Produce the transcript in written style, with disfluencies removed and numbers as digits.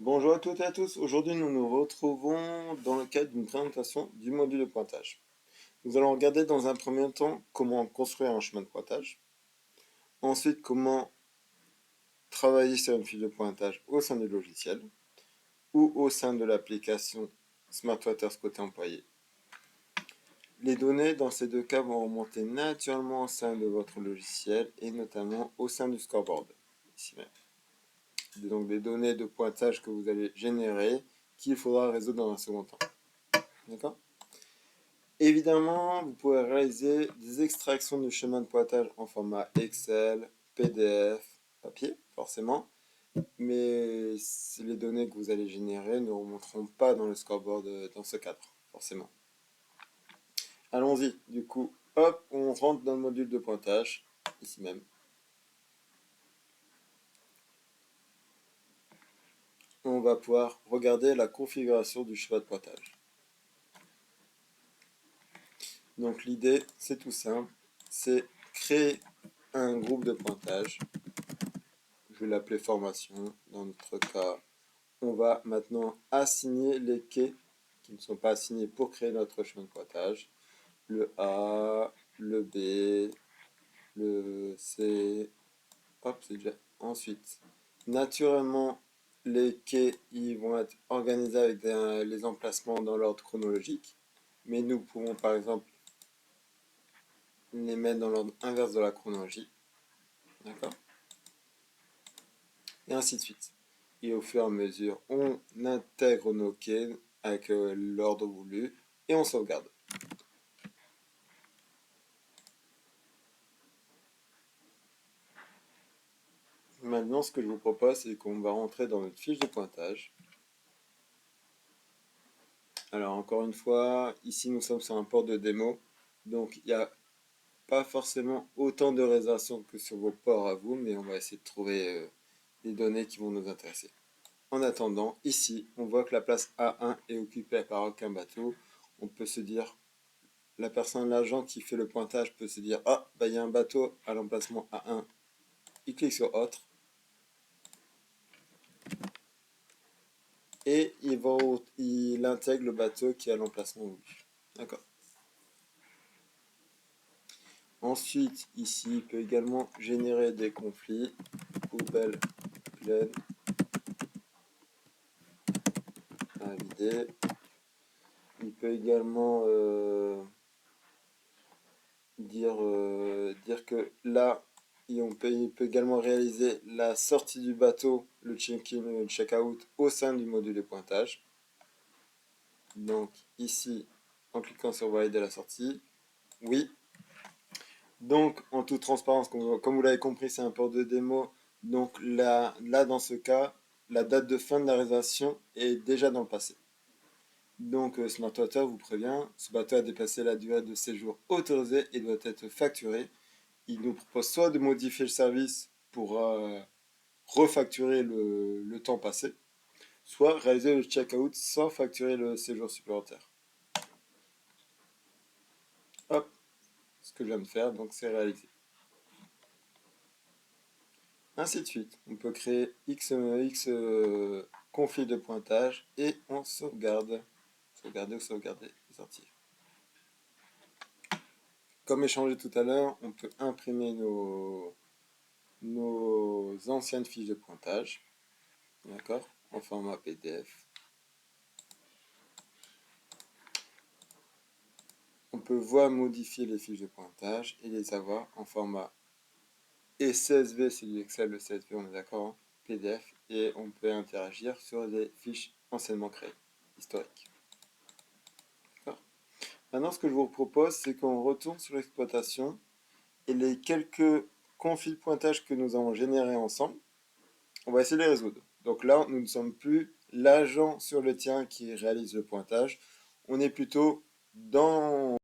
Bonjour à toutes et à tous, aujourd'hui nous nous retrouvons dans le cadre d'une présentation du module de pointage. Nous allons regarder dans un premier temps comment construire un chemin de pointage, ensuite comment travailler sur une fiche de pointage au sein du logiciel ou au sein de l'application SmartWaters côté employé. Les données dans ces deux cas vont remonter naturellement au sein de votre logiciel et notamment au sein du scoreboard, ici même. Donc des données de pointage que vous allez générer qu'il faudra résoudre dans un second temps. D'accord ? Évidemment, vous pouvez réaliser des extractions de chemin de pointage en format Excel, PDF, papier, forcément, mais les données que vous allez générer ne remonteront pas dans le scoreboard dans ce cadre, forcément. Allons-y, du coup, hop, on rentre dans le module de pointage, ici même. On va pouvoir regarder la configuration du chemin de pointage. Donc l'idée, c'est tout simple, c'est créer un groupe de pointage. Je vais l'appeler formation. Dans notre cas, on va maintenant assigner les quais qui ne sont pas assignés pour créer notre chemin de pointage. Le A, le B, le C. Hop, c'est déjà. Ensuite, naturellement, les quais ils vont être organisés avec les emplacements dans l'ordre chronologique. Mais nous pouvons par exemple les mettre dans l'ordre inverse de la chronologie. D'accord ? Et ainsi de suite. Et au fur et à mesure, on intègre nos quais avec l'ordre voulu et on sauvegarde. Maintenant, ce que je vous propose, c'est qu'on va rentrer dans notre fiche de pointage. Alors, encore une fois, ici, nous sommes sur un port de démo. Donc, il n'y a pas forcément autant de réservations que sur vos ports à vous, mais on va essayer de trouver des données qui vont nous intéresser. En attendant, ici, on voit que la place A1 est occupée par aucun bateau. On peut se dire, l'agent qui fait le pointage peut se dire, ah, bah, il y a un bateau à l'emplacement A1. Il clique sur autre. Et il intègre le bateau qui est à l'emplacement voulu. D'accord. Ensuite, ici, il peut également générer des conflits. Poubelle pleine à vider. Il peut également dire que là, il peut également réaliser la sortie du bateau, le check-in et le check-out au sein du module de pointage. Donc ici, en cliquant sur valider la sortie, oui. Donc en toute transparence, comme vous l'avez compris, c'est un port de démo. Donc là, dans ce cas, la date de fin de la réservation est déjà dans le passé. Donc SmartWater vous prévient, ce bateau a dépassé la durée de séjour autorisée et doit être facturé. Il nous propose soit de modifier le service pour refacturer le temps passé, soit réaliser le check-out sans facturer le séjour supplémentaire. Hop, ce que je viens de faire, donc c'est réalisé. Ainsi de suite. On peut créer X conflits de pointage et on sauvegarde. Sauvegarder ou sauvegarder et sortir. Comme échangé tout à l'heure, on peut imprimer nos anciennes fiches de pointage, d'accord, en format PDF. On peut voir modifier les fiches de pointage et les avoir en format et CSV, c'est du Excel, le CSV, on est d'accord, hein, PDF, et on peut interagir sur les fiches anciennement créées, historiques. Maintenant, ce que je vous propose, c'est qu'on retourne sur l'exploitation et les quelques conflits de pointage que nous avons générés ensemble, on va essayer de les résoudre. Donc là, nous ne sommes plus l'agent sur le terrain qui réalise le pointage, on est plutôt dans